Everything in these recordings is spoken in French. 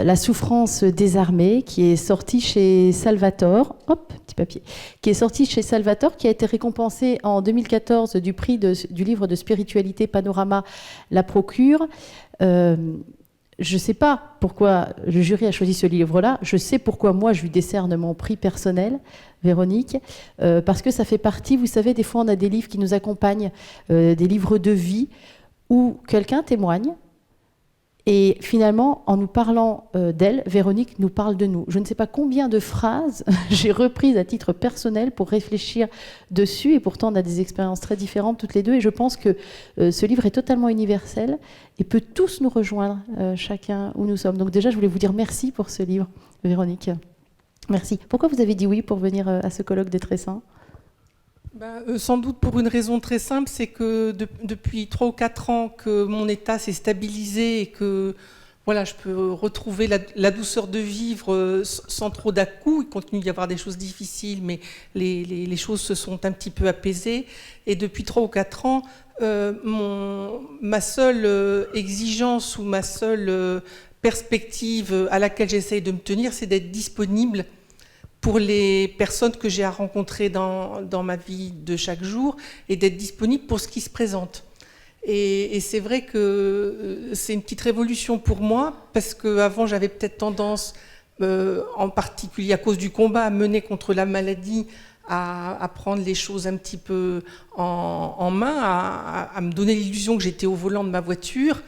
La souffrance désarmée, qui est sorti chez Salvatore. Hop, petit papier. Qui est sorti chez Salvatore, qui a été récompensé en 2014 du prix du livre de spiritualité Panorama La Procure. Je ne sais pas pourquoi le jury a choisi ce livre-là. Je sais pourquoi moi, je lui décerne mon prix personnel, Véronique, parce que ça fait partie, vous savez, des fois, on a des livres qui nous accompagnent, des livres de vie, où quelqu'un témoigne, et finalement, en nous parlant d'elle, Véronique nous parle de nous. Je ne sais pas combien de phrases j'ai reprises à titre personnel pour réfléchir dessus, et pourtant on a des expériences très différentes toutes les deux, et je pense que ce livre est totalement universel et peut tous nous rejoindre, chacun où nous sommes. Donc déjà, je voulais vous dire merci pour ce livre, Véronique. Merci. Pourquoi vous avez dit oui pour venir à ce colloque des très saints ? Sans doute pour une raison très simple, c'est que depuis 3 ou 4 ans que mon état s'est stabilisé et que voilà, je peux retrouver la douceur de vivre sans trop d'à-coups. Il continue d'y avoir des choses difficiles, mais les choses se sont un petit peu apaisées. Et depuis 3 ou 4 ans, ma seule exigence ou ma seule perspective à laquelle j'essaye de me tenir, c'est d'être disponible pour les personnes que j'ai à rencontrer dans ma vie de chaque jour et d'être disponible pour ce qui se présente. Et c'est vrai que c'est une petite révolution pour moi, parce qu'avant j'avais peut-être tendance, en particulier à cause du combat à mener contre la maladie, à prendre les choses un petit peu en main, à me donner l'illusion que j'étais au volant de ma voiture.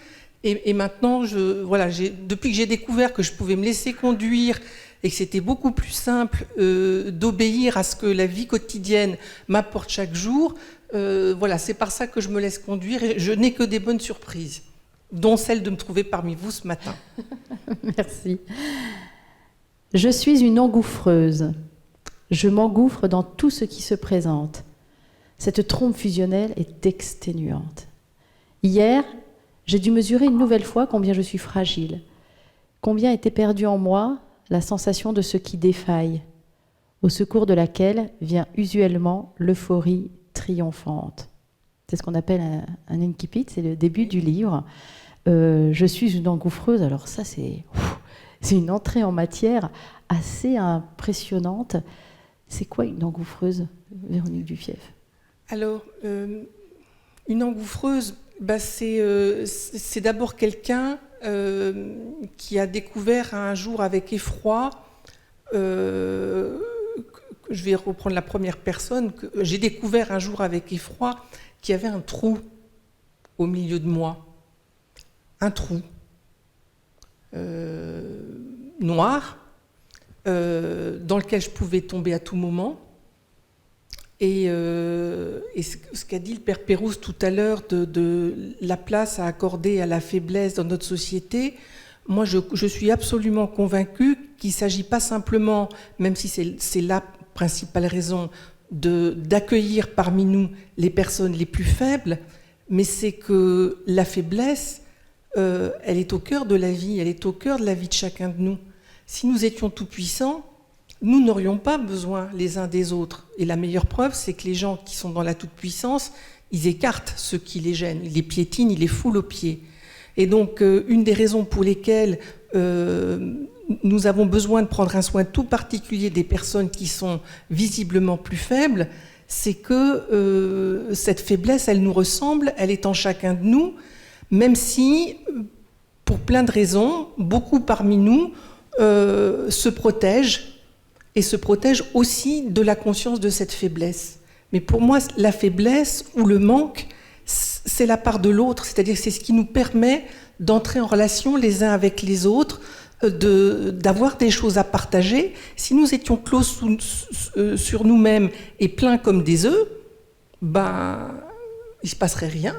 Et maintenant, depuis que j'ai découvert que je pouvais me laisser conduire et que c'était beaucoup plus simple d'obéir à ce que la vie quotidienne m'apporte chaque jour, c'est par ça que je me laisse conduire et je n'ai que des bonnes surprises, dont celle de me trouver parmi vous ce matin. Merci. Je suis une engouffreuse. Je m'engouffre dans tout ce qui se présente. Cette trompe fusionnelle est exténuante. Hier, j'ai dû mesurer une nouvelle fois combien je suis fragile, combien était perdue en moi la sensation de ce qui défaille, au secours de laquelle vient usuellement l'euphorie triomphante. C'est ce qu'on appelle un incipit, c'est le début du livre. Je suis une engouffreuse, alors ça c'est une entrée en matière assez impressionnante. C'est quoi une engouffreuse, Véronique Dufief ? Alors, une engouffreuse, c'est d'abord quelqu'un qui a découvert un jour avec effroi, je vais reprendre la première personne, j'ai découvert un jour avec effroi qu'il y avait un trou au milieu de moi, un trou noir dans lequel je pouvais tomber à tout moment. Et ce qu'a dit le père Pérouse tout à l'heure de la place à accorder à la faiblesse dans notre société, moi je suis absolument convaincue qu'il ne s'agit pas simplement, même si c'est la principale raison, d'accueillir parmi nous les personnes les plus faibles, mais c'est que la faiblesse, elle est au cœur de la vie, elle est au cœur de la vie de chacun de nous. Si nous étions tout-puissants, nous n'aurions pas besoin les uns des autres. Et la meilleure preuve, c'est que les gens qui sont dans la toute-puissance, ils écartent ceux qui les gênent, ils les piétinent, ils les foulent aux pieds. Et donc, une des raisons pour lesquelles nous avons besoin de prendre un soin tout particulier des personnes qui sont visiblement plus faibles, c'est que cette faiblesse, elle nous ressemble, elle est en chacun de nous, même si, pour plein de raisons, beaucoup parmi nous se protègent, et se protège aussi de la conscience de cette faiblesse. Mais pour moi, la faiblesse ou le manque, c'est la part de l'autre, c'est-à-dire que c'est ce qui nous permet d'entrer en relation les uns avec les autres, d'avoir des choses à partager. Si nous étions clos sur nous-mêmes et pleins comme des œufs, il ne se passerait rien.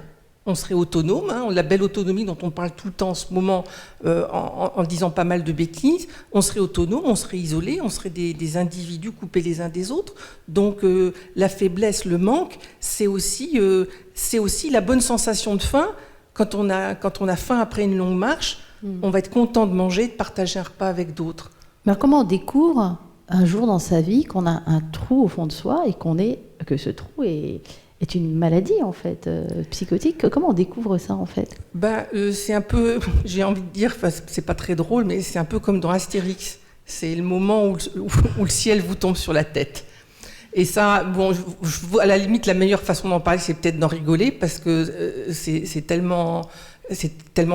On serait autonome, la belle autonomie dont on parle tout le temps en ce moment en disant pas mal de bêtises. On serait autonome, on serait isolé, on serait des individus coupés les uns des autres. Donc la faiblesse, le manque, c'est aussi la bonne sensation de faim. Quand on a faim après une longue marche, on va être content de manger, de partager un repas avec d'autres. Mais alors, comment on découvre un jour dans sa vie qu'on a un trou au fond de soi et que ce trou est est une maladie, en fait, psychotique. Comment on découvre ça, en fait? C'est un peu, j'ai envie de dire, c'est pas très drôle, mais c'est un peu comme dans Astérix. C'est le moment où le ciel vous tombe sur la tête. Et ça, bon, à la limite, la meilleure façon d'en parler, c'est peut-être d'en rigoler, parce que c'est tellement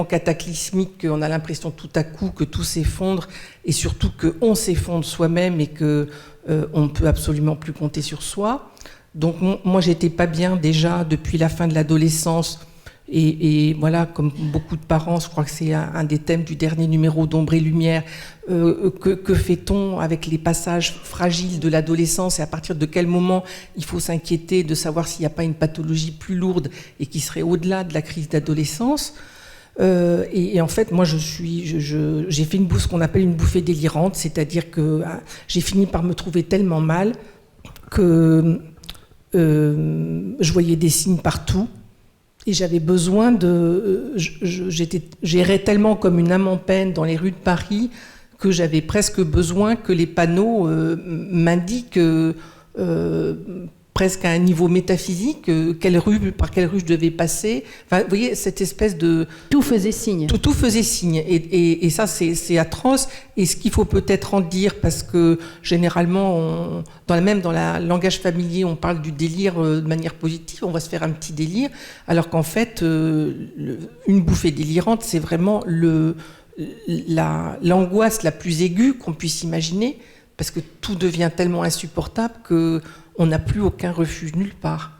cataclysmique qu'on a l'impression tout à coup que tout s'effondre, et surtout qu'on s'effondre soi-même et qu'on ne peut absolument plus compter sur soi. Donc moi, j'étais pas bien déjà depuis la fin de l'adolescence. Et voilà, comme beaucoup de parents, je crois que c'est un des thèmes du dernier numéro d'Ombre et Lumière. Que fait-on avec les passages fragiles de l'adolescence et à partir de quel moment il faut s'inquiéter de savoir s'il n'y a pas une pathologie plus lourde et qui serait au-delà de la crise d'adolescence. Et en fait, moi, j'ai fait ce qu'on appelle une bouffée délirante, c'est-à-dire que j'ai fini par me trouver tellement mal que je voyais des signes partout. Et j'avais besoin j'errais tellement comme une âme en peine dans les rues de Paris que j'avais presque besoin que les panneaux m'indiquent presque à un niveau métaphysique par quelle rue je devais passer. Enfin, vous voyez, cette espèce de... Tout faisait signe. Tout faisait signe. Et ça, c'est atroce. Et ce qu'il faut peut-être en dire, parce que généralement, dans le langage familier, on parle du délire de manière positive, on va se faire un petit délire, alors qu'en fait, une bouffée délirante, c'est vraiment l'angoisse la plus aiguë qu'on puisse imaginer, parce que tout devient tellement insupportable qu'on n'a plus aucun refuge nulle part.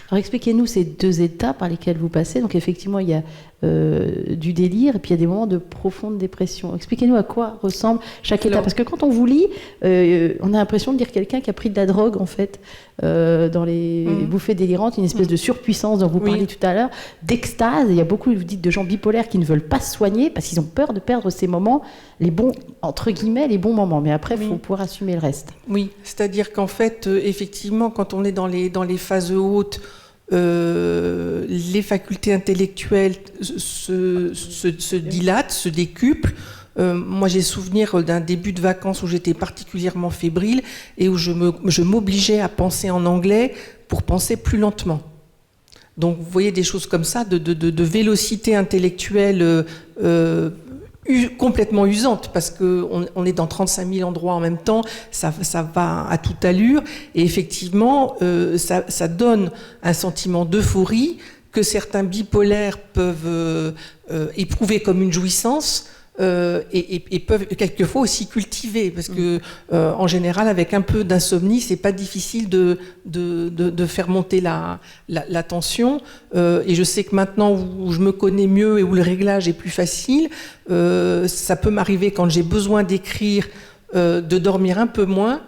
Alors expliquez-nous ces deux états par lesquels vous passez. Donc effectivement, il y a du délire et puis il y a des moments de profonde dépression. Expliquez-nous à quoi ressemble chaque état. Parce que quand on vous lit, on a l'impression de lire quelqu'un qui a pris de la drogue, en fait, dans les bouffées délirantes, une espèce de surpuissance dont vous parliez tout à l'heure, d'extase. Il y a beaucoup, vous dites, de gens bipolaires qui ne veulent pas se soigner parce qu'ils ont peur de perdre ces moments, les bons, entre guillemets, les bons moments. Mais après, il faut pouvoir assumer le reste. Oui, c'est-à-dire qu'en fait, effectivement, quand on est dans les phases hautes, les facultés intellectuelles se dilatent, se décuplent. Moi, j'ai souvenir d'un début de vacances où j'étais particulièrement fébrile et où je m'obligeais à penser en anglais pour penser plus lentement. Donc, vous voyez des choses comme ça, de vélocité intellectuelle complètement usante, parce qu'on est dans 35 000 endroits en même temps, ça va à toute allure, et effectivement, ça donne un sentiment d'euphorie que certains bipolaires peuvent éprouver comme une jouissance, et peuvent quelquefois aussi cultiver, parce que en général, avec un peu d'insomnie, c'est pas difficile de faire monter la tension. Et je sais que maintenant où je me connais mieux et où le réglage est plus facile, ça peut m'arriver quand j'ai besoin d'écrire, de dormir un peu moins,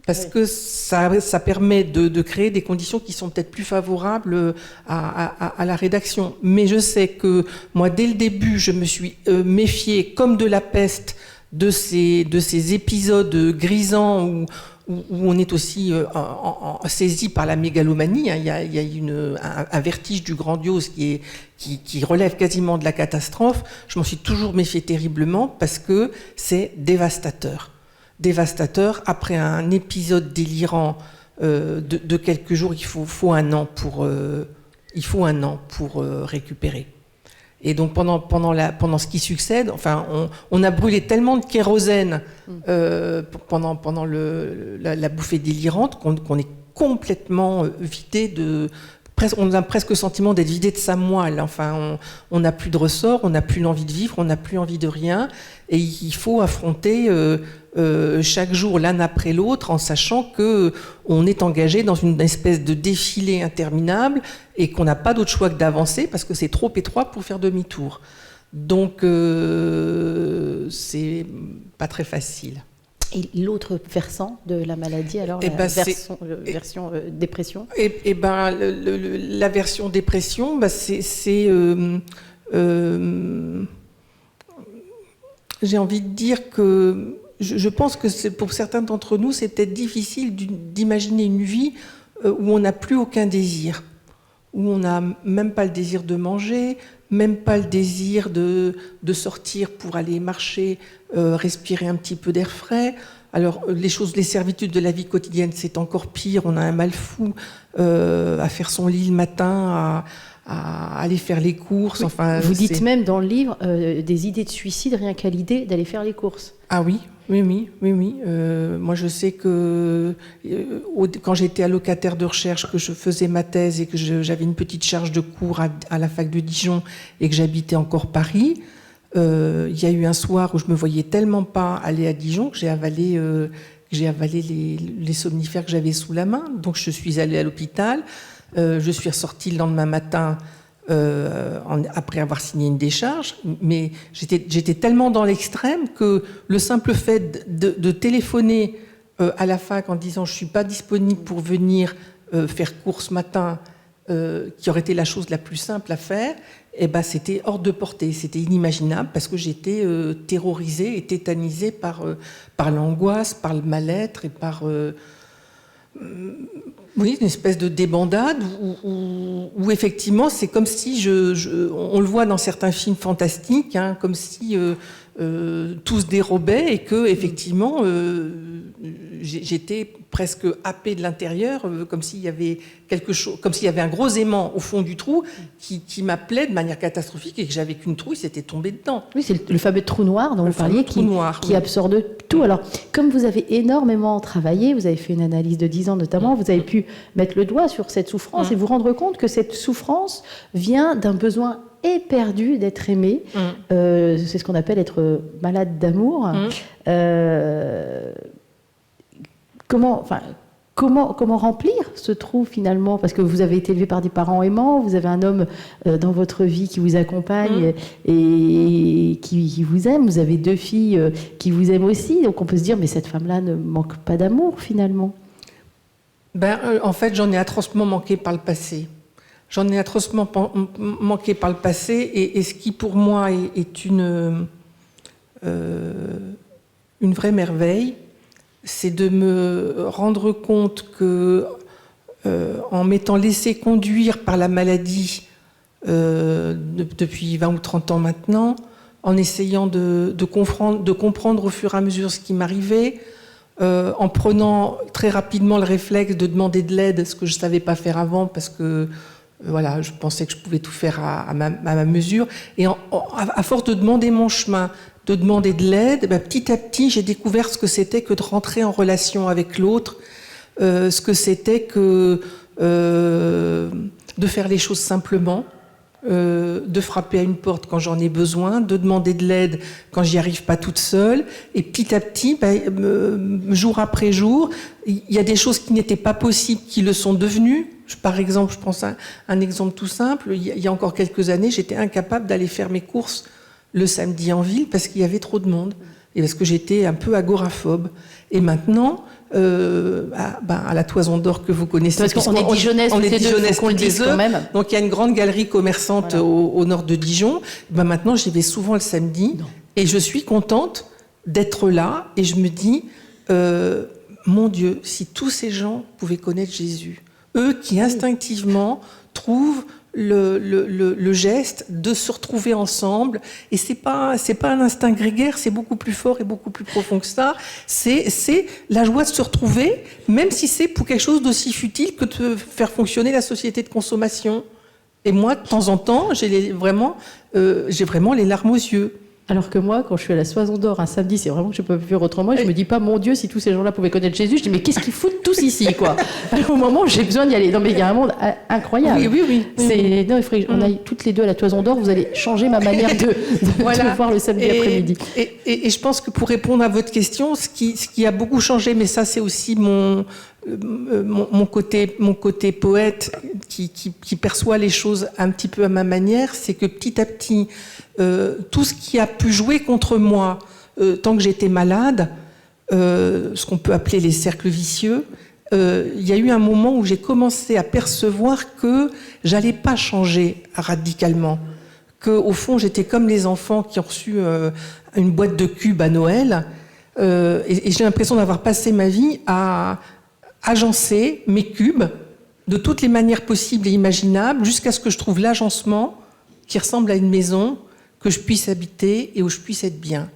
parce que ça permet de créer des conditions qui sont peut-être plus favorables à la rédaction. Mais je sais que moi, dès le début, je me suis méfiée comme de la peste de ces épisodes grisants où on est aussi saisi par la mégalomanie. Il y a un vertige du grandiose qui relève quasiment de la catastrophe. Je m'en suis toujours méfiée terriblement parce que c'est dévastateur. Après un épisode délirant de quelques jours, il faut un an pour récupérer. Et donc pendant ce qui succède, enfin, on a brûlé tellement de kérosène pendant la bouffée délirante qu'on est complètement vidé on a presque le sentiment d'être vidé de sa moelle. Enfin, on n'a plus de ressort, on n'a plus l'envie de vivre, on n'a plus envie de rien. Et il faut affronter chaque jour l'un après l'autre en sachant qu'on est engagé dans une espèce de défilé interminable et qu'on n'a pas d'autre choix que d'avancer parce que c'est trop étroit pour faire demi-tour. Donc, c'est pas très facile. Et l'autre versant de la maladie, alors version dépression? La version dépression, j'ai envie de dire que je pense que pour certains d'entre nous, c'est peut-être difficile d'imaginer une vie où on n'a plus aucun désir, où on n'a même pas le désir de manger, même pas le désir de sortir pour aller marcher, respirer un petit peu d'air frais. Alors, les servitudes de la vie quotidienne, c'est encore pire. On a un mal fou à faire son lit le matin, à aller faire les courses. Oui, enfin, vous dites même dans le livre des idées de suicide rien qu'à l'idée d'aller faire les courses. Ah oui. Moi, je sais que quand j'étais allocataire de recherche, que je faisais ma thèse et que j'avais une petite charge de cours à la fac de Dijon et que j'habitais encore Paris, il y a eu un soir où je me voyais tellement pas aller à Dijon que j'ai avalé les somnifères que j'avais sous la main. Donc, je suis allée à l'hôpital. Je suis ressortie le lendemain matin après avoir signé une décharge, mais j'étais tellement dans l'extrême que le simple fait de téléphoner à la fac en disant je suis pas disponible pour venir faire course matin, qui aurait été la chose la plus simple à faire, et ben c'était hors de portée, c'était inimaginable parce que j'étais terrorisée et tétanisée par l'angoisse, par le mal-être et par oui, une espèce de débandade où effectivement c'est comme si on le voit dans certains films fantastiques, hein, comme si tout se dérobait et que effectivement j'étais presque happée de l'intérieur, comme s'il y avait quelque chose, comme s'il y avait un gros aimant au fond du trou qui m'appelait de manière catastrophique et que j'avais qu'une trouille, c'était tombé dedans. Oui, c'est le fameux trou noir dont vous parliez qui absorbe tout. Alors, comme vous avez énormément travaillé, vous avez fait une analyse de 10 ans notamment, vous avez pu mettre le doigt sur cette souffrance et vous rendre compte que cette souffrance vient d'un besoin éperdu d'être aimé. C'est ce qu'on appelle être malade d'amour. Comment remplir ce trou finalement? Parce que vous avez été élevé par des parents aimants, vous avez un homme dans votre vie qui vous accompagne et qui vous aime, vous avez 2 filles qui vous aiment aussi, donc on peut se dire mais cette femme-là ne manque pas d'amour finalement. En fait, j'en ai atrocement manqué par le passé. J'en ai atrocement manqué par le passé et ce qui pour moi est une vraie merveille, c'est de me rendre compte que en m'étant laissé conduire par la maladie depuis 20 ou 30 ans maintenant, en essayant de comprendre au fur et à mesure ce qui m'arrivait, en prenant très rapidement le réflexe de demander de l'aide, ce que je ne savais pas faire avant parce que voilà, je pensais que je pouvais tout faire à ma mesure. Et à force de demander mon chemin, de demander de l'aide, petit à petit, j'ai découvert ce que c'était que de rentrer en relation avec l'autre, ce que c'était que de faire les choses simplement, de frapper à une porte quand j'en ai besoin, de demander de l'aide quand j'y arrive pas toute seule. Et petit à petit, jour après jour, il y a des choses qui n'étaient pas possibles qui le sont devenues. Par exemple, je pense à un exemple tout simple. Il y a encore quelques années, j'étais incapable d'aller faire mes courses le samedi en ville parce qu'il y avait trop de monde et parce que j'étais un peu agoraphobe. Et maintenant, à la Toison d'Or que vous connaissez, parce qu'on est Dijonnaises, on est Dijonnaises, qu'on le dise quand même. Donc il y a une grande galerie commerçante au nord de Dijon. Maintenant, j'y vais souvent le samedi et je suis contente d'être là et je me dis, mon Dieu, si tous ces gens pouvaient connaître Jésus, eux qui instinctivement trouvent le geste de se retrouver ensemble, et c'est pas un instinct grégaire, c'est beaucoup plus fort et beaucoup plus profond que ça. C'est la joie de se retrouver, même si c'est pour quelque chose d'aussi futile que de faire fonctionner la société de consommation. Et moi, de temps en temps, j'ai vraiment les larmes aux yeux. Alors que moi, quand je suis à la Toison d'Or un samedi, c'est vraiment que je peux faire autrement. Et je me dis pas, mon Dieu, si tous ces gens-là pouvaient connaître Jésus, je dis mais qu'est-ce qu'ils foutent tous ici, quoi. Au moment où j'ai besoin d'y aller. Non, mais il y a un monde incroyable. Oui. Non, il faudrait qu'on aille toutes les deux à la Toison d'Or. Vous allez changer ma manière de voir le samedi après-midi. Et je pense que pour répondre à votre question, ce qui a beaucoup changé, mais ça c'est aussi mon côté poète qui perçoit les choses un petit peu à ma manière, c'est que petit à petit, tout ce qui a pu jouer contre moi tant que j'étais malade, ce qu'on peut appeler les cercles vicieux, il y a eu un moment où j'ai commencé à percevoir que j'allais pas changer radicalement, que au fond j'étais comme les enfants qui ont reçu une boîte de cubes à Noël, et j'ai l'impression d'avoir passé ma vie à agencer mes cubes de toutes les manières possibles et imaginables jusqu'à ce que je trouve l'agencement qui ressemble à une maison que je puisse habiter et où je puisse être bien.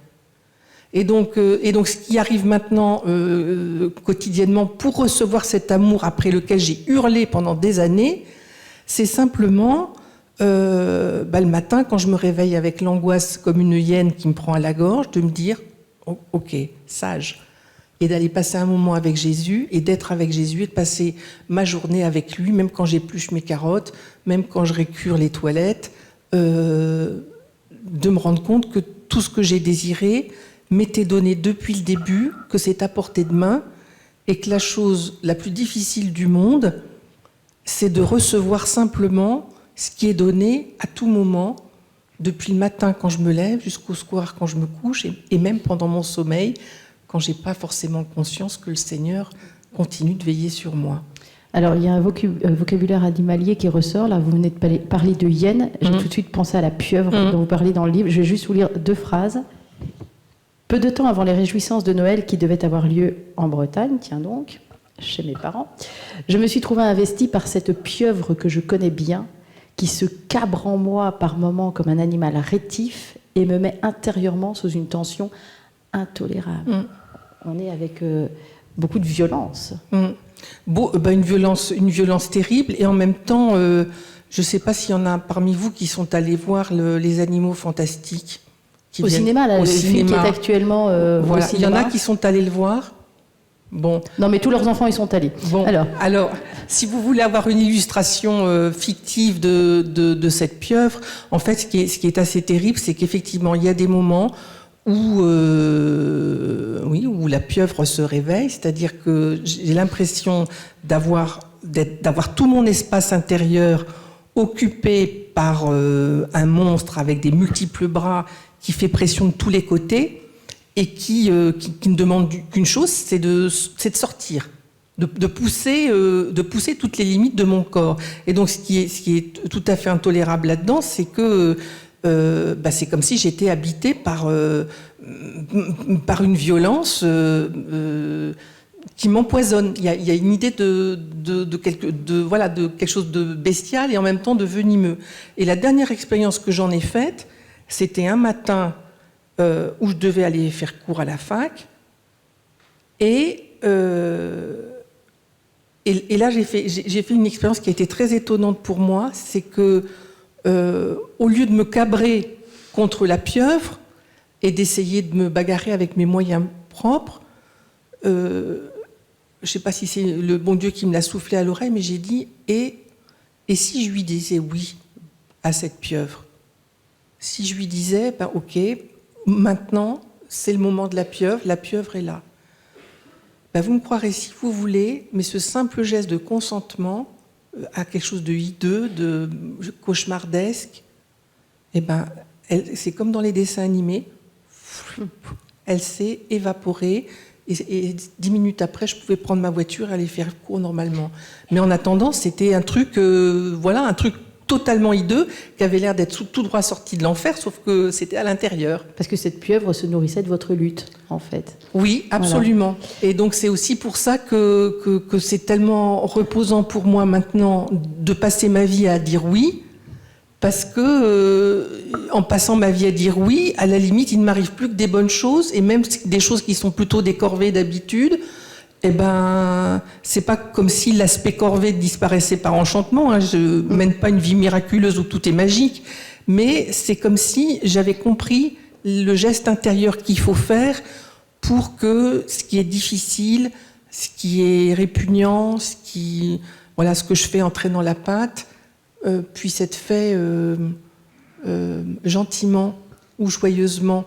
Et donc, ce qui arrive maintenant quotidiennement pour recevoir cet amour après lequel j'ai hurlé pendant des années, c'est simplement le matin, quand je me réveille avec l'angoisse comme une hyène qui me prend à la gorge, de me dire oh, « Ok, sage ». Et d'aller passer un moment avec Jésus, et d'être avec Jésus, et de passer ma journée avec lui, même quand j'épluche mes carottes, même quand je récure les toilettes, de me rendre compte que tout ce que j'ai désiré m'était donné depuis le début, que c'est à portée de main, et que la chose la plus difficile du monde, c'est de recevoir simplement ce qui est donné à tout moment, depuis le matin quand je me lève, jusqu'au soir quand je me couche, et même pendant mon sommeil, quand je n'ai pas forcément conscience que le Seigneur continue de veiller sur moi. Alors, il y a un vocabulaire animalier qui ressort. Là, vous venez de parler de hyène. J'ai tout de suite pensé à la pieuvre dont vous parlez dans le livre. Je vais juste vous lire 2 phrases. Peu de temps avant les réjouissances de Noël qui devaient avoir lieu en Bretagne, tiens donc, chez mes parents, je me suis trouvée investie par cette pieuvre que je connais bien, qui se cabre en moi par moments comme un animal rétif et me met intérieurement sous une tension intolérable. On est avec beaucoup de violence. Une violence terrible, et en même temps, je ne sais pas s'il y en a parmi vous qui sont allés voir les Animaux Fantastiques. Au cinéma, là, le film qui est actuellement voilà. au cinéma. Il y en a qui sont allés le voir. Bon. Non, mais tous leurs enfants, ils sont allés. Bon. Alors, si vous voulez avoir une illustration fictive de cette pieuvre, en fait, ce qui est assez terrible, c'est qu'effectivement, il y a des moments où la pieuvre se réveille, c'est-à-dire que j'ai l'impression d'avoir tout mon espace intérieur occupé par un monstre avec des multiples bras qui fait pression de tous les côtés et qui ne demande qu'une chose, c'est de sortir, de pousser toutes les limites de mon corps. Et donc ce qui est tout à fait intolérable là-dedans, c'est que c'est comme si j'étais habitée par une violence qui m'empoisonne. Il y a une idée de quelque chose de bestial et en même temps de venimeux. Et la dernière expérience que j'en ai faite, c'était un matin où je devais aller faire cours à la fac, et là j'ai fait une expérience qui a été très étonnante pour moi, c'est que au lieu de me cabrer contre la pieuvre et d'essayer de me bagarrer avec mes moyens propres, je ne sais pas si c'est le bon Dieu qui me l'a soufflé à l'oreille, mais j'ai dit et si je lui disais oui à cette pieuvre? Si je lui disais, ok, maintenant c'est le moment de la pieuvre est là. Vous me croirez si vous voulez, mais ce simple geste de consentement à quelque chose de hideux, de cauchemardesque, c'est comme dans les dessins animés, elle s'est évaporée, et 10 minutes après, je pouvais prendre ma voiture et aller faire cours normalement. Mais en attendant, c'était un truc totalement hideux, qui avait l'air d'être tout droit sorti de l'enfer, sauf que c'était à l'intérieur. Parce que cette pieuvre se nourrissait de votre lutte, en fait. Oui, absolument. Voilà. Et donc c'est aussi pour ça que c'est tellement reposant pour moi maintenant de passer ma vie à dire oui, parce que en passant ma vie à dire oui, à la limite, il ne m'arrive plus que des bonnes choses, et même des choses qui sont plutôt des corvées d'habitude. C'est pas comme si l'aspect corvée disparaissait par enchantement, hein. Je mène pas une vie miraculeuse où tout est magique, mais c'est comme si j'avais compris le geste intérieur qu'il faut faire pour que ce qui est difficile, ce qui est répugnant, ce que je fais en traînant la patte, puisse être fait gentiment ou joyeusement.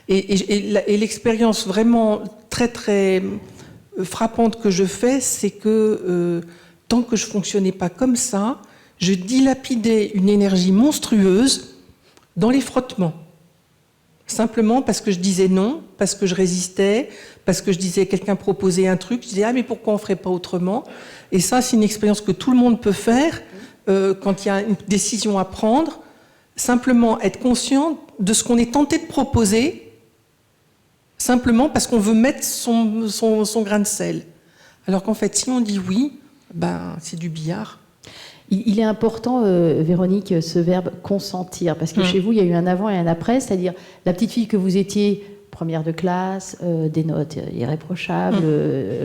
Et l'expérience vraiment très très frappante que je fais, c'est que tant que je fonctionnais pas comme ça, je dilapidais une énergie monstrueuse dans les frottements. Simplement parce que je disais non, parce que je résistais, parce que je disais quelqu'un proposait un truc, je disais mais pourquoi on ferait pas autrement? Et ça, c'est une expérience que tout le monde peut faire quand il y a une décision à prendre. Simplement être conscient de ce qu'on est tenté de proposer, simplement parce qu'on veut mettre son grain de sel. Alors qu'en fait, si on dit oui, c'est du billard. Il est important, Véronique, ce verbe « consentir », parce que chez vous, il y a eu un avant et un après, c'est-à-dire la petite fille que vous étiez première de classe, des notes irréprochables,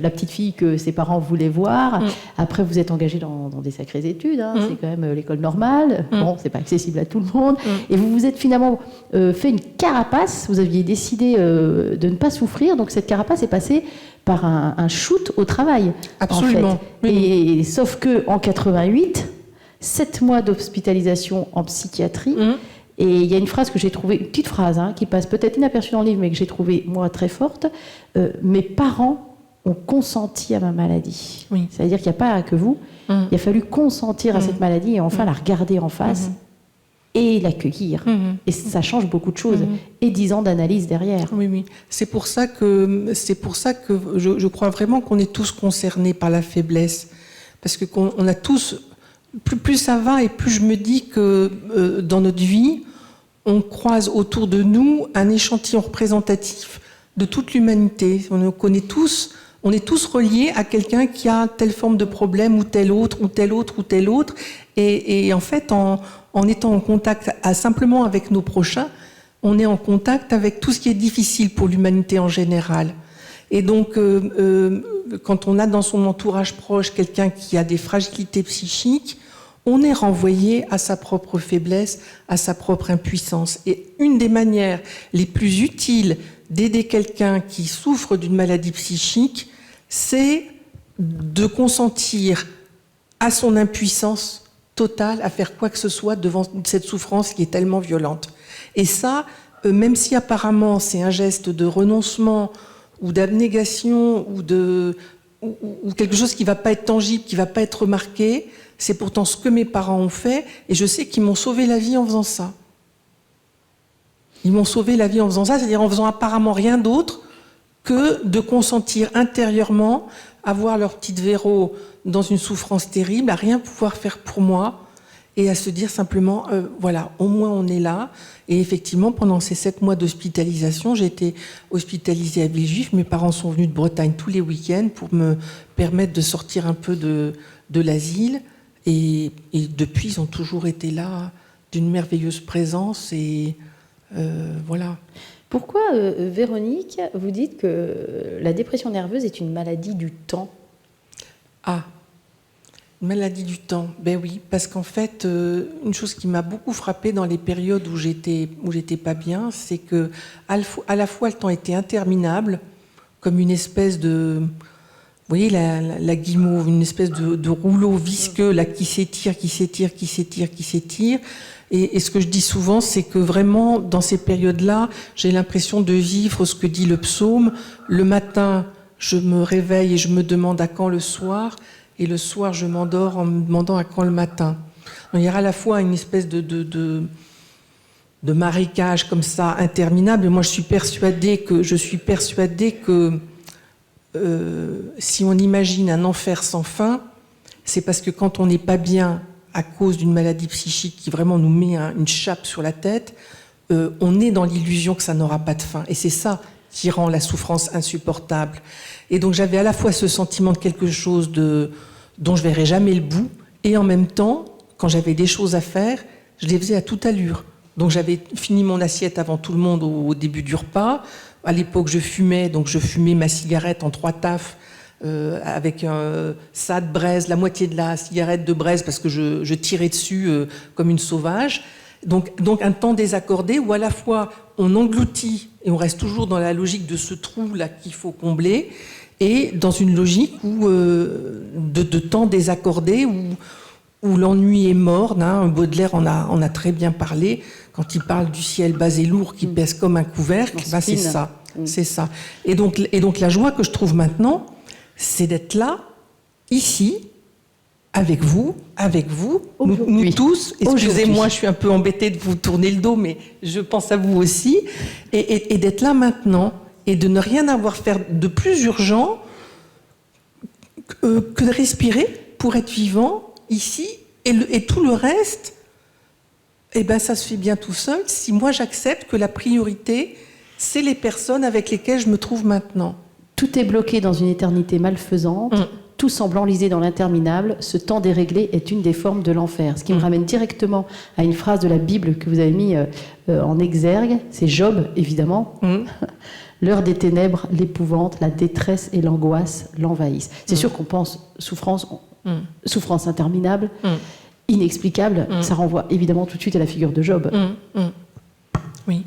la petite fille que ses parents voulaient voir. Après, vous êtes engagé dans des sacrées études, hein, c'est quand même l'école normale. Bon, c'est pas accessible à tout le monde. Et vous vous êtes finalement fait une carapace. Vous aviez décidé de ne pas souffrir, donc cette carapace est passée par un shoot au travail. Absolument. En fait. Et sauf que en 88, 7 mois d'hospitalisation en psychiatrie. Et il y a une phrase que j'ai trouvée, une petite phrase, hein, qui passe peut-être inaperçue dans le livre, mais que j'ai trouvée, moi, très forte. Mes parents ont consenti à ma maladie. Oui. C'est-à-dire qu'il n'y a pas que vous. Il a fallu consentir à cette maladie et enfin la regarder en face et l'accueillir. Et ça change beaucoup de choses. Et 10 ans d'analyse derrière. Oui, oui. C'est pour ça que je crois vraiment qu'on est tous concernés par la faiblesse. Parce qu'on a tous... Plus ça va et plus je me dis que dans notre vie, on croise autour de nous un échantillon représentatif de toute l'humanité. On connaît tous, on est tous reliés à quelqu'un qui a telle forme de problème ou tel autre, ou tel autre, ou tel autre. Et en fait, en étant en contact simplement avec nos prochains, on est en contact avec tout ce qui est difficile pour l'humanité en général. Et donc, quand on a dans son entourage proche quelqu'un qui a des fragilités psychiques, on est renvoyé à sa propre faiblesse, à sa propre impuissance. Et une des manières les plus utiles d'aider quelqu'un qui souffre d'une maladie psychique, c'est de consentir à son impuissance totale à faire quoi que ce soit devant cette souffrance qui est tellement violente. Et ça, même si apparemment c'est un geste de renoncement ou d'abnégation ou quelque chose qui ne va pas être tangible, qui ne va pas être remarqué, c'est pourtant ce que mes parents ont fait, et je sais qu'ils m'ont sauvé la vie en faisant ça. Ils m'ont sauvé la vie en faisant ça, c'est-à-dire en faisant apparemment rien d'autre que de consentir intérieurement à voir leur petite Véro dans une souffrance terrible, à rien pouvoir faire pour moi, et à se dire simplement, voilà, au moins on est là. Et effectivement, pendant ces 7 mois d'hospitalisation, j'ai été hospitalisée à Villejuif. Mes parents sont venus de Bretagne tous les week-ends pour me permettre de sortir un peu de l'asile. Et depuis, ils ont toujours été là, d'une merveilleuse présence. Et voilà. Pourquoi, Véronique, vous dites que la dépression nerveuse est une maladie du temps ? Ah, une maladie du temps. Ben oui, parce qu'en fait, une chose qui m'a beaucoup frappée dans les périodes où j'étais pas bien, c'est que à la fois le temps était interminable, comme une espèce de... Vous voyez la guimauve, une espèce de rouleau visqueux là, qui s'étire. Et ce que je dis souvent, c'est que vraiment, dans ces périodes-là, j'ai l'impression de vivre ce que dit le psaume. Le matin, je me réveille et je me demande à quand le soir, et le soir, je m'endors en me demandant à quand le matin. Donc, il y a à la fois une espèce de marécage comme ça, interminable, et moi je suis persuadée que si on imagine un enfer sans fin, c'est parce que quand on n'est pas bien à cause d'une maladie psychique qui vraiment nous met une chape sur la tête, on est dans l'illusion que ça n'aura pas de fin. Et c'est ça qui rend la souffrance insupportable. Et donc j'avais à la fois ce sentiment de quelque chose dont je verrais jamais le bout, et en même temps, quand j'avais des choses à faire, je les faisais à toute allure. Donc j'avais fini mon assiette avant tout le monde au début du repas. À l'époque, je fumais ma cigarette en 3 tafs avec ça de braise, la moitié de la cigarette de braise parce que je tirais dessus comme une sauvage. Donc un temps désaccordé où à la fois on engloutit et on reste toujours dans la logique de ce trou-là qu'il faut combler, et dans une logique de temps désaccordé où l'ennui est mort. Hein. Baudelaire en a très bien parlé quand il parle du ciel bas et lourd qui pèse comme un couvercle. Ben, c'est ça, c'est ça. Et donc la joie que je trouve maintenant, c'est d'être là, ici, avec vous, nous tous. Excusez-moi, je suis un peu embêtée de vous tourner le dos, mais je pense à vous aussi. Et d'être là maintenant, et de ne rien avoir à faire de plus urgent que de respirer pour être vivant ici, et tout le reste, eh ben, ça se fait bien tout seul si moi j'accepte que la priorité, c'est les personnes avec lesquelles je me trouve maintenant. Tout est bloqué dans une éternité malfaisante. tout semble enlisé dans l'interminable, ce temps déréglé est une des formes de l'enfer. Ce qui me ramène directement à une phrase de la Bible que vous avez mis en exergue, c'est Job, évidemment. L'heure des ténèbres, l'épouvante, la détresse et l'angoisse l'envahissent. C'est sûr qu'on pense souffrance interminable, inexplicable. Ça renvoie évidemment tout de suite à la figure de Job. Oui.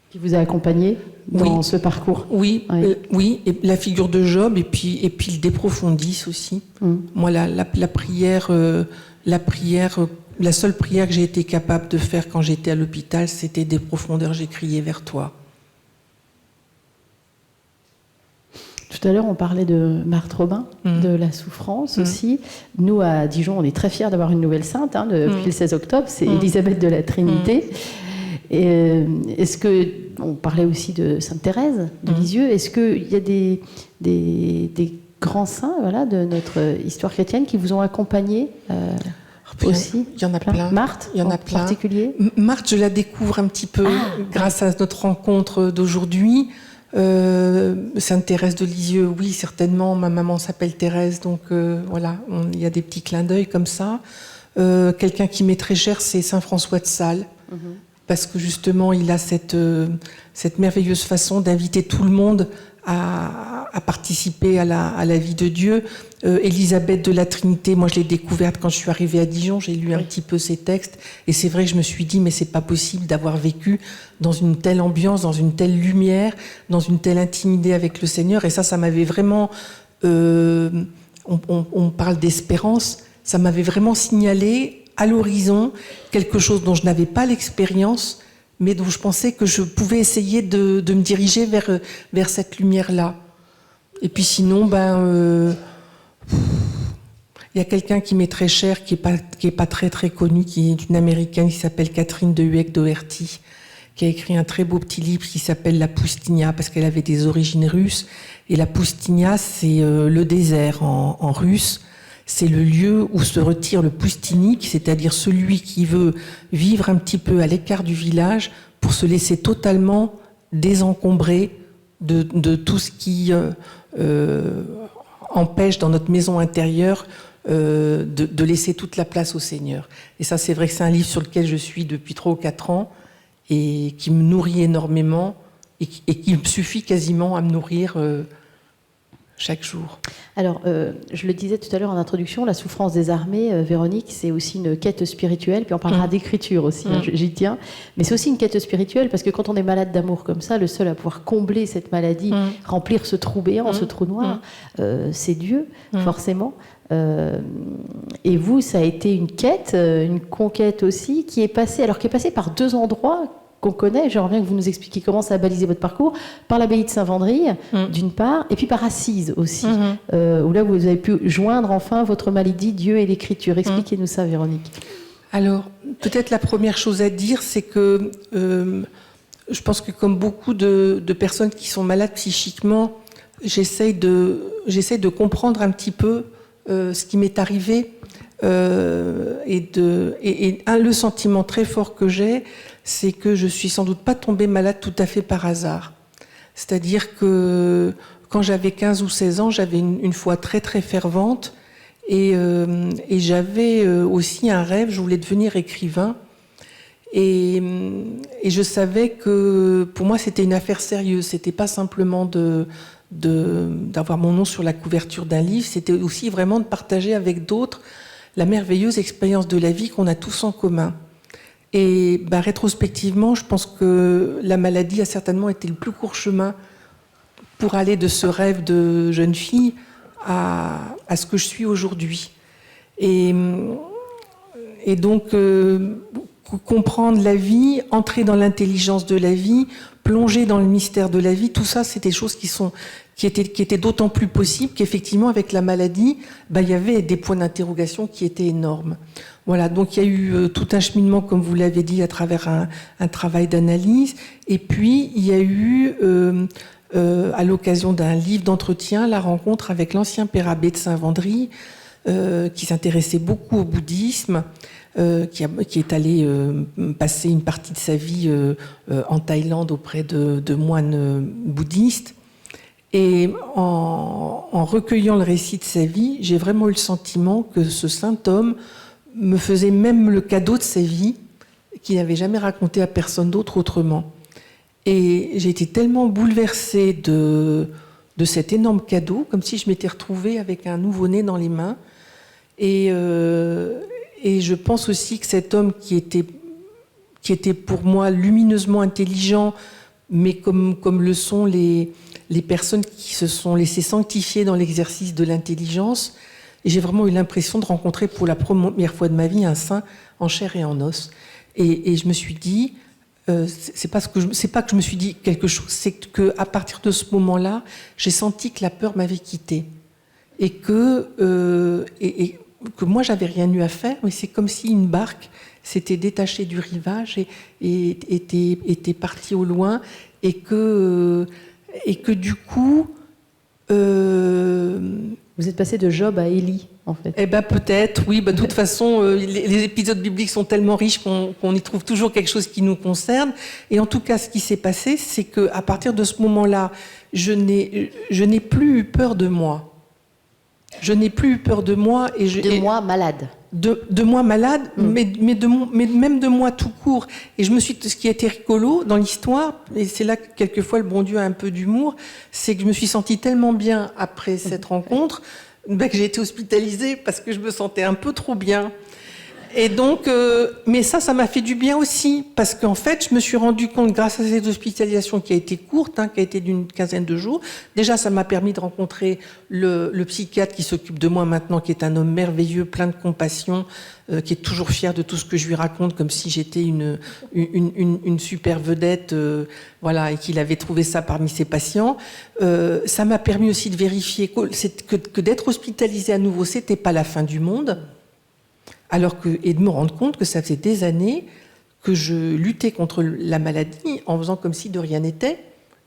Qui vous a accompagné dans ce parcours. Oui, et la figure de Job, et puis le De Profundis aussi. Moi, la prière, la seule prière que j'ai été capable de faire quand j'étais à l'hôpital, c'était des profondeurs, j'ai crié vers toi. Tout à l'heure, on parlait de Marthe Robin, de la souffrance aussi. Nous, à Dijon, on est très fiers d'avoir une nouvelle sainte depuis le 16 octobre, c'est Élisabeth de la Trinité. Et est-ce que, on parlait aussi de Sainte Thérèse de Lisieux, est-ce qu'il y a des grands saints de notre histoire chrétienne qui vous ont accompagné aussi? Il y en a plein. Marthe, il y en a plein. Particulier. Marthe, je la découvre un petit peu grâce à notre rencontre d'aujourd'hui. Sainte Thérèse de Lisieux, oui, certainement. Ma maman s'appelle Thérèse, donc voilà, il y a des petits clins d'œil comme ça. Quelqu'un qui m'est très cher, c'est Saint François de Sales. Parce que justement, il a cette merveilleuse façon d'inviter tout le monde à participer à la vie de Dieu. Élisabeth de la Trinité, moi je l'ai découverte quand je suis arrivée à Dijon, j'ai lu un petit peu ses textes, et c'est vrai que je me suis dit, mais c'est pas possible d'avoir vécu dans une telle ambiance, dans une telle lumière, dans une telle intimité avec le Seigneur, et ça m'avait vraiment... on parle d'espérance, ça m'avait vraiment signalé à l'horizon quelque chose dont je n'avais pas l'expérience, mais dont je pensais que je pouvais essayer de me diriger vers cette lumière-là. Et puis sinon, il y a quelqu'un qui m'est très cher, qui est pas très très connu, qui est une américaine, qui s'appelle Catherine de Hueck Doherty, qui a écrit un très beau petit livre qui s'appelle La Poustinia, parce qu'elle avait des origines russes. Et la Poustinia, c'est le désert en russe. C'est le lieu où se retire le poustinique, c'est-à-dire celui qui veut vivre un petit peu à l'écart du village pour se laisser totalement désencombrer de tout ce qui empêche dans notre maison intérieure de laisser toute la place au Seigneur. Et ça, c'est vrai que c'est un livre sur lequel je suis depuis 3 ou 4 ans et qui me nourrit énormément et qui me suffit quasiment à me nourrir chaque jour. Alors, je le disais tout à l'heure en introduction, la souffrance des armées, Véronique, c'est aussi une quête spirituelle, puis on parlera d'écriture aussi, j'y tiens, mais c'est aussi une quête spirituelle, parce que quand on est malade d'amour comme ça, le seul à pouvoir combler cette maladie, remplir ce trou béant, ce trou noir, c'est Dieu, forcément. Et vous, ça a été une quête, une conquête aussi, qui est passée par 2 endroits qu'on connaît. J'aimerais bien que vous nous expliquiez comment ça a balisé votre parcours, par l'abbaye de Saint-Vendry, d'une part, et puis par Assise aussi, où là vous avez pu joindre enfin votre maladie, Dieu et l'écriture. Expliquez-nous ça, Véronique. Alors, peut-être la première chose à dire, c'est que je pense que comme beaucoup de personnes qui sont malades psychiquement, j'essaye de comprendre un petit peu ce qui m'est arrivé, et le sentiment très fort que j'ai, c'est que je suis sans doute pas tombée malade tout à fait par hasard. C'est-à-dire que quand j'avais 15 ou 16 ans, j'avais une foi très très fervente et j'avais aussi un rêve, je voulais devenir écrivain. Et je savais que pour moi c'était une affaire sérieuse, c'était pas simplement d'avoir mon nom sur la couverture d'un livre, c'était aussi vraiment de partager avec d'autres la merveilleuse expérience de la vie qu'on a tous en commun. Et rétrospectivement, je pense que la maladie a certainement été le plus court chemin pour aller de ce rêve de jeune fille à ce que je suis aujourd'hui. Et donc, comprendre la vie, entrer dans l'intelligence de la vie, plonger dans le mystère de la vie, tout ça, c'est des choses qui étaient d'autant plus possibles qu'effectivement, avec la maladie, il y avait des points d'interrogation qui étaient énormes. Voilà, donc il y a eu tout un cheminement, comme vous l'avez dit, à travers un travail d'analyse. Et puis, il y a eu, à l'occasion d'un livre d'entretien, la rencontre avec l'ancien père abbé de Saint-Vendry, qui s'intéressait beaucoup au bouddhisme, qui est allé passer une partie de sa vie en Thaïlande auprès de moines bouddhistes. Et en recueillant le récit de sa vie, j'ai vraiment eu le sentiment que ce saint homme me faisait même le cadeau de sa vie, qu'il n'avait jamais raconté à personne d'autre autrement. Et j'ai été tellement bouleversée de cet énorme cadeau, comme si je m'étais retrouvée avec un nouveau-né dans les mains. Et je pense aussi que cet homme qui était pour moi lumineusement intelligent, mais comme le sont les personnes qui se sont laissées sanctifier dans l'exercice de l'intelligence, et j'ai vraiment eu l'impression de rencontrer pour la première fois de ma vie un saint en chair et en os. Et je me suis dit, c'est pas que je me suis dit quelque chose, c'est qu'à partir de ce moment-là, j'ai senti que la peur m'avait quittée. Et que moi, j'avais rien eu à faire, mais c'est comme si une barque s'était détachée du rivage et était partie au loin, et que du coup... Vous êtes passé de Job à Élie, en fait. Eh ben peut-être, oui. De toute façon, les épisodes bibliques sont tellement riches qu'on y trouve toujours quelque chose qui nous concerne. Et en tout cas, ce qui s'est passé, c'est qu'à partir de ce moment-là, je n'ai plus eu peur de moi. Je n'ai plus eu peur de moi. Moi malade. De moi malade, mais même de moi tout court. Et ce qui a été rigolo dans l'histoire, et c'est là que quelquefois le bon Dieu a un peu d'humour, c'est que je me suis sentie tellement bien après cette rencontre, que j'ai été hospitalisée parce que je me sentais un peu trop bien. Et donc, mais ça m'a fait du bien aussi, parce qu'en fait, je me suis rendu compte, grâce à cette hospitalisation qui a été courte, qui a été d'une quinzaine de jours, déjà ça m'a permis de rencontrer le psychiatre qui s'occupe de moi maintenant, qui est un homme merveilleux, plein de compassion, qui est toujours fier de tout ce que je lui raconte, comme si j'étais une super vedette, voilà, et qu'il avait trouvé ça parmi ses patients. Ça m'a permis aussi de vérifier que d'être hospitalisé à nouveau, c'était pas la fin du monde. Et de me rendre compte que ça faisait des années que je luttais contre la maladie en faisant comme si de rien n'était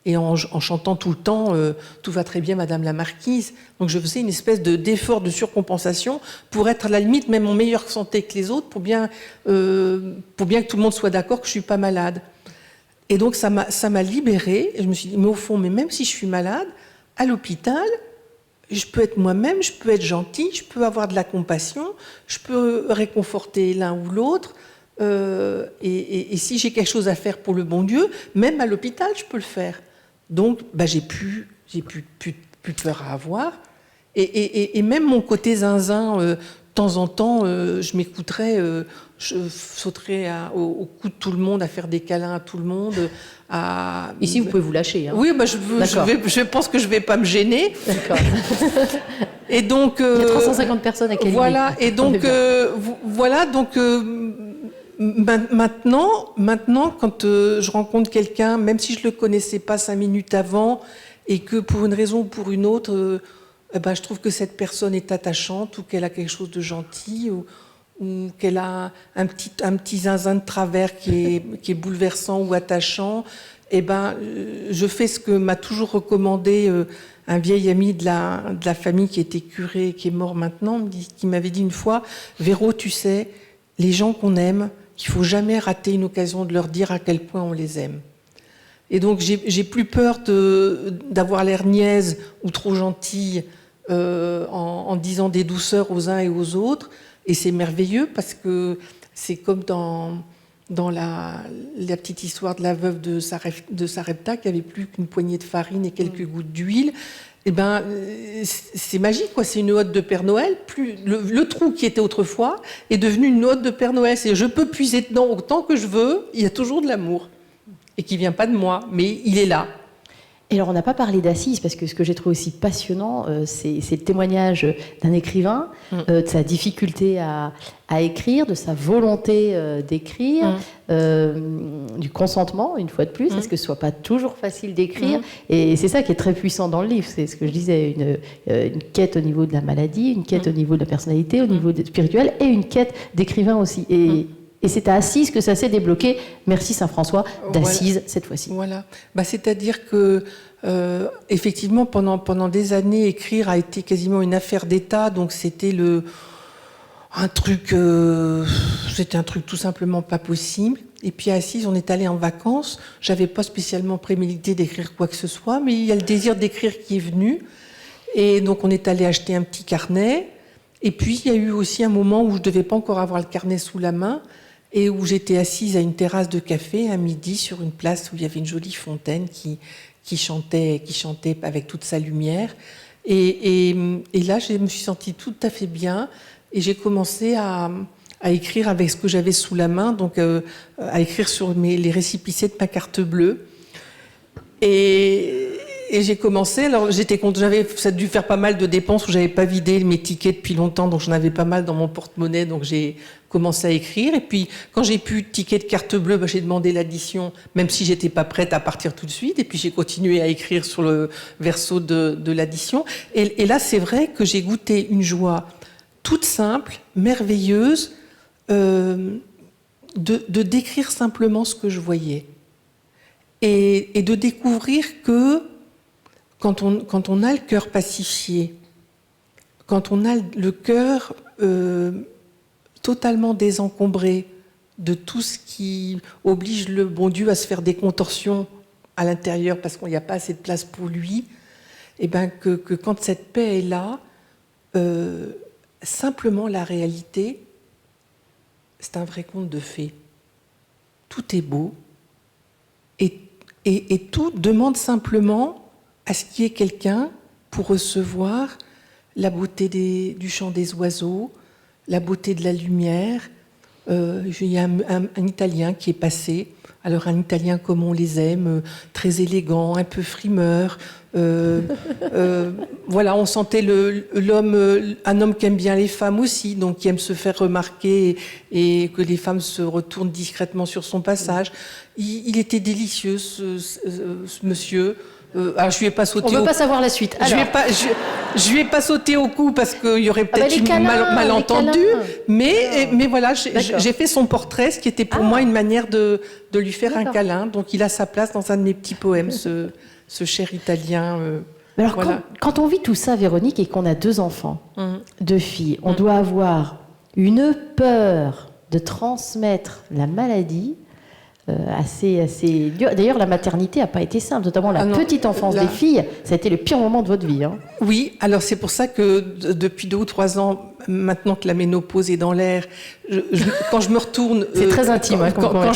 et en chantant tout le temps tout va très bien Madame la Marquise. Donc je faisais une espèce d'effort de surcompensation pour être à la limite même en meilleure santé que les autres, pour bien que tout le monde soit d'accord que je suis pas malade. Et donc ça m'a libérée. Et je me suis dit, mais au fond, même si je suis malade, à l'hôpital, je peux être moi-même, je peux être gentille, je peux avoir de la compassion, je peux réconforter l'un ou l'autre. Et si j'ai quelque chose à faire pour le bon Dieu, même à l'hôpital, je peux le faire. Donc, j'ai plus peur à avoir. Et même mon côté zinzin, de temps en temps, je m'écouterais, je sauterais au cou de tout le monde, à faire des câlins à tout le monde. Ici, vous pouvez vous lâcher. Hein. Oui, je pense que je ne vais pas me gêner. D'accord. Et donc, il y a 350 personnes à Calimé. Voilà, et donc, maintenant, quand je rencontre quelqu'un, même si je ne le connaissais pas 5 minutes avant, et que pour une raison ou pour une autre, je trouve que cette personne est attachante, ou qu'elle a quelque chose de gentil, ou qu'elle a un petit zinzin de travers qui est bouleversant ou attachant, je fais ce que m'a toujours recommandé un vieil ami de la famille qui était curé, qui est mort maintenant, qui m'avait dit une fois, Véro, tu sais, les gens qu'on aime, il ne faut jamais rater une occasion de leur dire à quel point on les aime. Et donc j'ai plus peur d'avoir l'air niaise ou trop gentille en disant des douceurs aux uns et aux autres. Et c'est merveilleux parce que c'est comme dans la petite histoire de la veuve de Sarepta qui avait plus qu'une poignée de farine et quelques gouttes d'huile. C'est magique, quoi. C'est une hotte de Père Noël. Le trou qui était autrefois est devenu une hotte de Père Noël. Je peux puiser dedans autant que je veux. Il y a toujours de l'amour et qui vient pas de moi, mais il est là. Et alors, on n'a pas parlé d'Assise, parce que ce que j'ai trouvé aussi passionnant, c'est le témoignage d'un écrivain, de sa difficulté à écrire, de sa volonté d'écrire, du consentement, une fois de plus, parce que ce ne soit pas toujours facile d'écrire. Et c'est ça qui est très puissant dans le livre, c'est ce que je disais, une quête au niveau de la maladie, une quête au niveau de la personnalité, au niveau spirituel, et une quête d'écrivain aussi. Et c'est à Assise que ça s'est débloqué. Merci Saint-François d'Assise, voilà, cette fois-ci. Voilà. C'est-à-dire que, effectivement, pendant des années, écrire a été quasiment une affaire d'État. Donc c'était C'était un truc tout simplement pas possible. Et puis assise, on est allé en vacances. J'avais pas spécialement prémédité d'écrire quoi que ce soit, mais il y a le désir d'écrire qui est venu. Et donc on est allé acheter un petit carnet. Et puis il y a eu aussi un moment où je devais pas encore avoir le carnet sous la main et où j'étais assise à une terrasse de café à midi sur une place où il y avait une jolie fontaine qui chantait avec toute sa lumière. Et là, je me suis sentie tout à fait bien. Et j'ai commencé à écrire avec ce que j'avais sous la main, donc à écrire sur les récépissés de ma carte bleue. Et j'ai commencé, alors j'étais contente, ça a dû faire pas mal de dépenses où j'avais pas vidé mes tickets depuis longtemps, donc j'en avais pas mal dans mon porte-monnaie, donc j'ai commencé à écrire. Et puis quand j'ai plus de tickets de carte bleue, j'ai demandé l'addition, même si j'étais pas prête à partir tout de suite. Et puis j'ai continué à écrire sur le verso de l'addition. Et là, c'est vrai que j'ai goûté une joie toute simple, merveilleuse, de décrire simplement ce que je voyais. Et de découvrir que quand on a le cœur pacifié, quand on a le cœur totalement désencombré de tout ce qui oblige le bon Dieu à se faire des contorsions à l'intérieur parce qu'il n'y a pas assez de place pour lui, et ben que quand cette paix est là, simplement la réalité, c'est un vrai conte de fées. Tout est beau et tout demande simplement à ce qu'il y ait quelqu'un pour recevoir la beauté du chant des oiseaux, la beauté de la lumière. Il y a un Italien qui est passé, alors un Italien comme on les aime, très élégant, un peu frimeur. Voilà, on sentait un homme qui aime bien les femmes aussi, donc qui aime se faire remarquer et que les femmes se retournent discrètement sur son passage. Il était délicieux, ce monsieur. Alors je lui ai pas sauté. On ne veut pas savoir la suite. Je lui ai pas sauté au cou parce qu'il y aurait peut-être eu malentendu. Mais voilà, j'ai fait son portrait, ce qui était pour moi une manière de lui faire un câlin. Donc il a sa place dans un de mes petits poèmes, ce cher Italien. Alors voilà. quand on vit tout ça, Véronique, et qu'on a 2 enfants, 2 filles, on doit avoir une peur de transmettre la maladie. Assez dur. D'ailleurs, la maternité n'a pas été simple, notamment la petite enfance des filles. Ça a été le pire moment de votre vie. Hein. Oui, alors c'est pour ça que depuis 2 ou 3 ans, maintenant que la ménopause est dans l'air, quand je me retourne... C'est très intime quand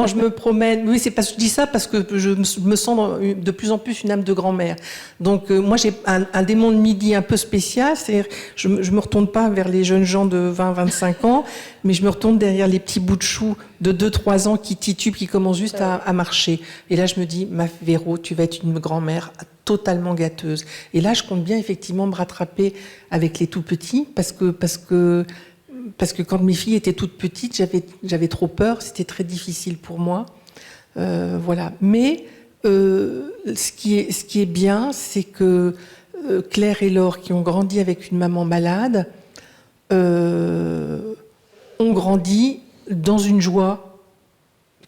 je me promène... Oui, je dis ça parce que je me sens de plus en plus une âme de grand-mère. Donc moi, j'ai un démon de midi un peu spécial, c'est-à-dire je me retourne pas vers les jeunes gens de 20-25 ans, mais je me retourne derrière les petits bouts de choux de 2-3 ans qui titubent, qui commencent juste à marcher. Et là, je me dis, ma Véro, tu vas être une grand-mère totalement gâteuse. Et là, je compte bien effectivement me rattraper avec les tout petits, parce que quand mes filles étaient toutes petites, j'avais trop peur, c'était très difficile pour moi. Voilà. Mais ce qui est bien, c'est que Claire et Laure, qui ont grandi avec une maman malade, ont grandi dans une joie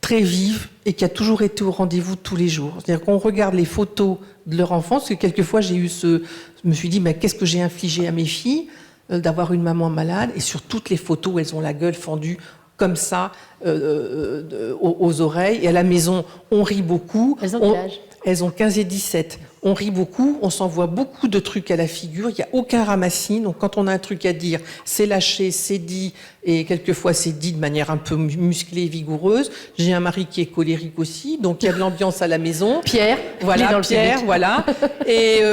très vive et qui a toujours été au rendez-vous tous les jours. C'est-à-dire qu'on regarde les photos de leur enfance, parce que quelquefois je me suis dit, mais qu'est-ce que j'ai infligé à mes filles d'avoir une maman malade, et sur toutes les photos, elles ont la gueule fendue comme ça aux oreilles, et à la maison, on rit beaucoup. Elles ont quel âge ? Elles ont 15 et 17. On rit beaucoup, on s'envoie beaucoup de trucs à la figure, il n'y a aucun ramassis. Donc quand on a un truc à dire, c'est lâché, c'est dit, et quelquefois c'est dit de manière un peu musclée et vigoureuse. J'ai un mari qui est colérique aussi, donc il y a de l'ambiance à la maison. Pierre, voilà, Pierre, voilà. Et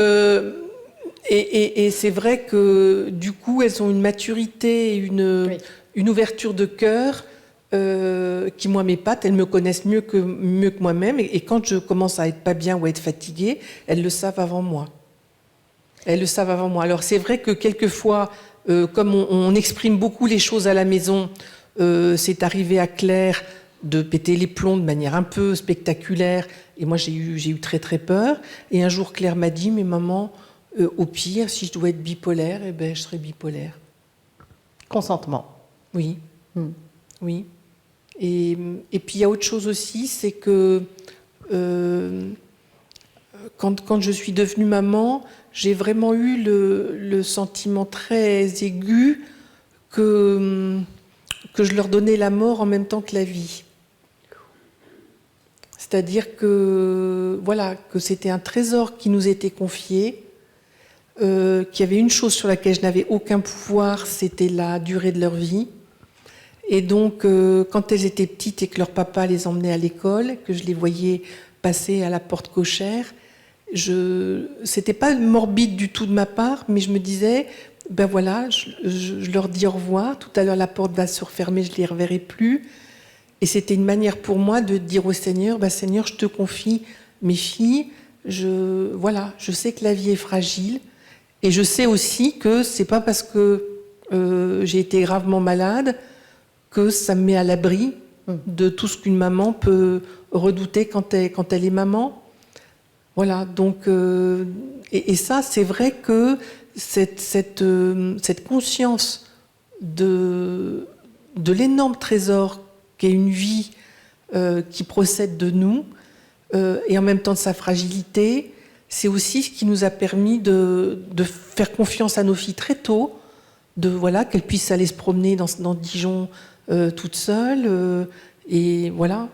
c'est vrai que du coup, elles ont une maturité, une ouverture de cœur qui, moi, m'épate. Elles me connaissent mieux que moi-même. Et quand je commence à être pas bien ou à être fatiguée, elles le savent avant moi. Elles le savent avant moi. Alors, c'est vrai que quelquefois, comme on exprime beaucoup les choses à la maison, c'est arrivé à Claire de péter les plombs de manière un peu spectaculaire. Et moi, j'ai eu très, très peur. Et un jour, Claire m'a dit, mais maman, au pire, si je dois être bipolaire, eh ben, je serai bipolaire. Consentement. Oui. Oui. Et puis il y a autre chose aussi, c'est que quand je suis devenue maman, j'ai vraiment eu le sentiment très aigu que je leur donnais la mort en même temps que la vie. C'est-à-dire que, voilà, que c'était un trésor qui nous était confié, qu'il y avait une chose sur laquelle je n'avais aucun pouvoir, c'était la durée de leur vie. Et donc, quand elles étaient petites et que leur papa les emmenait à l'école, que je les voyais passer à la porte cochère, c'était pas morbide du tout de ma part, mais je me disais, ben voilà, je leur dis au revoir, tout à l'heure la porte va se refermer, je les reverrai plus. Et c'était une manière pour moi de dire au Seigneur, ben Seigneur, je te confie mes filles, je sais que la vie est fragile, et je sais aussi que c'est pas parce que j'ai été gravement malade que ça me met à l'abri de tout ce qu'une maman peut redouter quand elle est maman. Voilà, donc, et ça, c'est vrai que cette conscience de l'énorme trésor qu'est une vie qui procède de nous, et en même temps de sa fragilité, c'est aussi ce qui nous a permis de faire confiance à nos filles très tôt, qu'elles puissent aller se promener dans Dijon toutes seules, et voilà.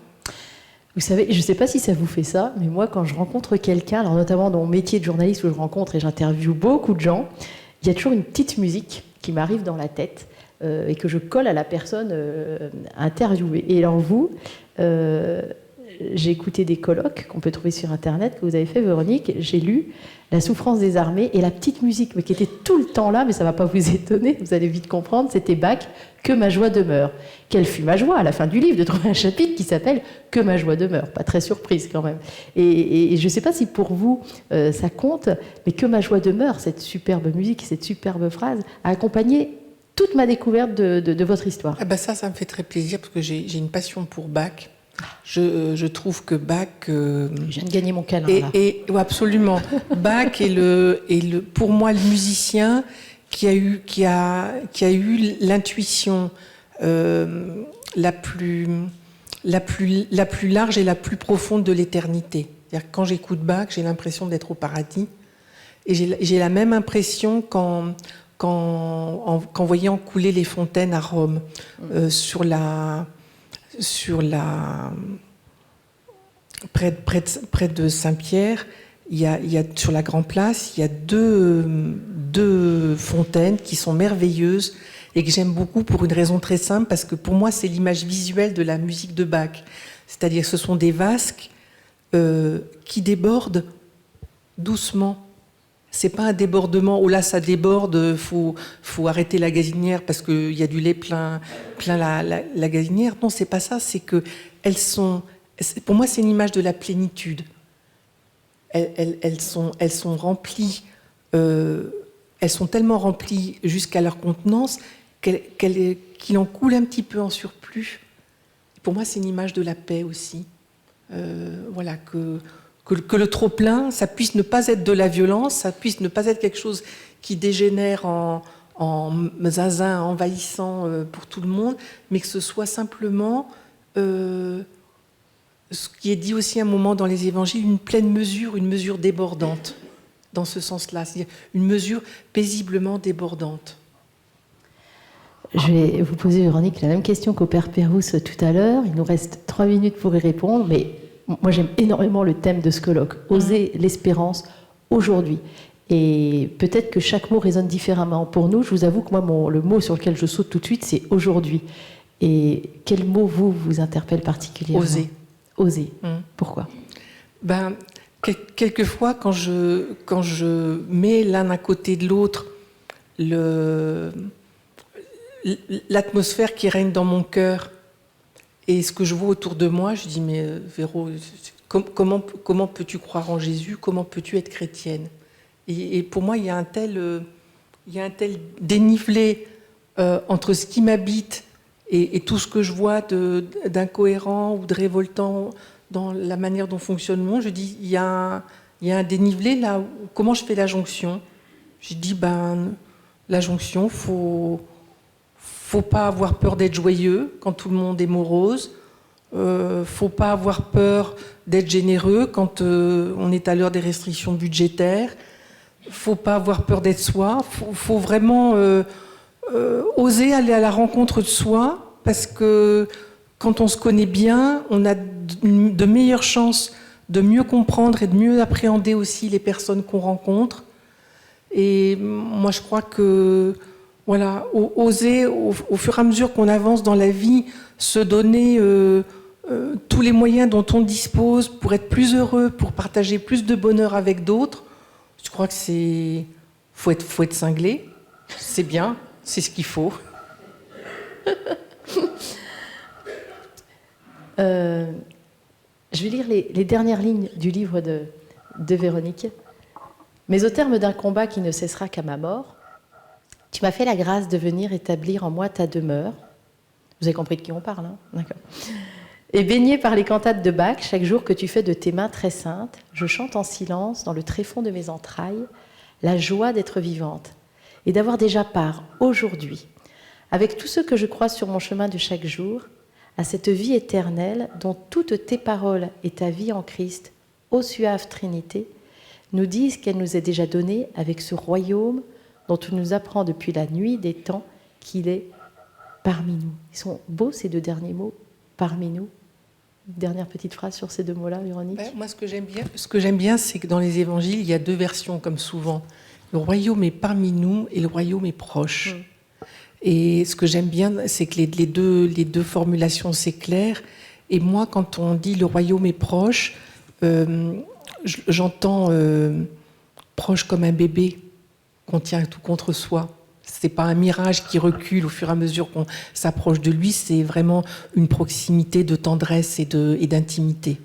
Vous savez, je ne sais pas si ça vous fait ça, mais moi, quand je rencontre quelqu'un, alors notamment dans mon métier de journaliste où je rencontre et j'interviewe beaucoup de gens, il y a toujours une petite musique qui m'arrive dans la tête et que je colle à la personne interviewée. Et alors vous, j'ai écouté des colloques qu'on peut trouver sur Internet, que vous avez fait, Véronique. J'ai lu La souffrance des armées et la petite musique, mais qui était tout le temps là, mais ça ne va pas vous étonner, vous allez vite comprendre, c'était Bach, Que ma joie demeure. Quelle fut ma joie à la fin du livre de trouver un chapitre qui s'appelle Que ma joie demeure. Pas très surprise quand même. Et je ne sais pas si pour vous ça compte, mais Que ma joie demeure, cette superbe musique, cette superbe phrase, a accompagné toute ma découverte de votre histoire. Ah ben ça me fait très plaisir parce que j'ai une passion pour Bach. Je trouve que Bach... Je viens de gagner mon câlin, là. Oui, absolument. Bach est pour moi le musicien qui a eu l'intuition la plus large et la plus profonde de l'éternité. C'est-à-dire que quand j'écoute Bach, j'ai l'impression d'être au paradis. Et j'ai la même impression qu'en voyant couler les fontaines à Rome, près de Saint-Pierre, il y a sur la Grand Place, il y a deux fontaines qui sont merveilleuses et que j'aime beaucoup pour une raison très simple, parce que pour moi, c'est l'image visuelle de la musique de Bach. C'est-à-dire que ce sont des vasques qui débordent doucement. C'est pas un débordement, oh là ça déborde, faut arrêter la gazinière parce qu'il y a du lait plein la gazinière. Non, c'est pas ça, c'est que pour moi c'est une image de la plénitude. Elles sont remplies, elles sont tellement remplies jusqu'à leur contenance qu'il en coule un petit peu en surplus. Pour moi c'est une image de la paix aussi. Voilà, que le trop-plein, ça puisse ne pas être de la violence, ça puisse ne pas être quelque chose qui dégénère en zinzin envahissant pour tout le monde, mais que ce soit simplement, ce qui est dit aussi à un moment dans les évangiles, une pleine mesure, une mesure débordante, dans ce sens-là, c'est-à-dire une mesure paisiblement débordante. Je vais vous poser, Véronique, la même question qu'au Père Pérouse tout à l'heure. Il nous reste 3 minutes pour y répondre, mais moi, j'aime énormément le thème de ce colloque. Oser l'espérance aujourd'hui. Et peut-être que chaque mot résonne différemment pour nous. Je vous avoue que moi, le mot sur lequel je saute tout de suite, c'est aujourd'hui. Et quel mot vous interpelle particulièrement ? Oser. Oser. Pourquoi ? Quelquefois, quand je mets l'un à côté de l'autre l'atmosphère qui règne dans mon cœur, et ce que je vois autour de moi, je dis, mais Véro, comment peux-tu croire en Jésus ? Comment peux-tu être chrétienne ? Et pour moi, il y a un tel dénivelé entre ce qui m'habite et tout ce que je vois d'incohérent ou de révoltant dans la manière dont fonctionne le monde. Je dis, il y a un dénivelé là. Comment je fais la jonction ? Je dis, la jonction, faut pas avoir peur d'être joyeux quand tout le monde est morose. Faut pas avoir peur d'être généreux quand on est à l'heure des restrictions budgétaires. Faut pas avoir peur d'être soi. Faut vraiment oser aller à la rencontre de soi, parce que quand on se connaît bien, on a de meilleures chances de mieux comprendre et de mieux appréhender aussi les personnes qu'on rencontre. Et moi, je crois que, voilà, oser, au fur et à mesure qu'on avance dans la vie, se donner tous les moyens dont on dispose pour être plus heureux, pour partager plus de bonheur avec d'autres. Je crois que faut être cinglé. C'est bien, c'est ce qu'il faut. Je vais lire les dernières lignes du livre de Véronique. Mais au terme d'un combat qui ne cessera qu'à ma mort, tu m'as fait la grâce de venir établir en moi ta demeure. Vous avez compris de qui on parle, hein? D'accord. Et baigné par les cantates de Bach, chaque jour que tu fais de tes mains très saintes, je chante en silence, dans le tréfonds de mes entrailles, la joie d'être vivante et d'avoir déjà part, aujourd'hui, avec tous ceux que je croise sur mon chemin de chaque jour, à cette vie éternelle dont toutes tes paroles et ta vie en Christ, ô suave Trinité, nous disent qu'elle nous est déjà donnée avec ce royaume dont tu nous apprends depuis la nuit des temps qu'il est parmi nous. Ils sont beaux ces deux derniers mots, parmi nous. Dernière petite phrase sur ces deux mots-là, Véronique. Moi, ce que j'aime bien, c'est que dans les évangiles, il y a deux versions, comme souvent. Le royaume est parmi nous et le royaume est proche. Et ce que j'aime bien, c'est que les deux formulations s'éclairent. Et moi, quand on dit le royaume est proche, j'entends proche comme un bébé qu'on tient tout contre soi. C'est pas un mirage qui recule au fur et à mesure qu'on s'approche de lui, c'est vraiment une proximité de tendresse et d'intimité.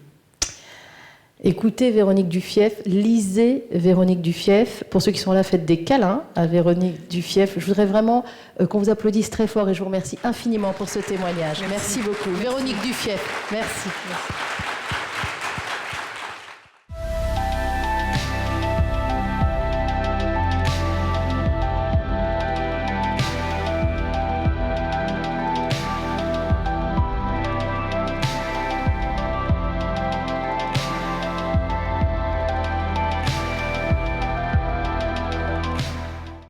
Écoutez Véronique Dufief, lisez Véronique Dufief. Pour ceux qui sont là, faites des câlins à Véronique Dufief. Je voudrais vraiment qu'on vous applaudisse très fort et je vous remercie infiniment pour ce témoignage. Merci beaucoup. Véronique Dufief, merci.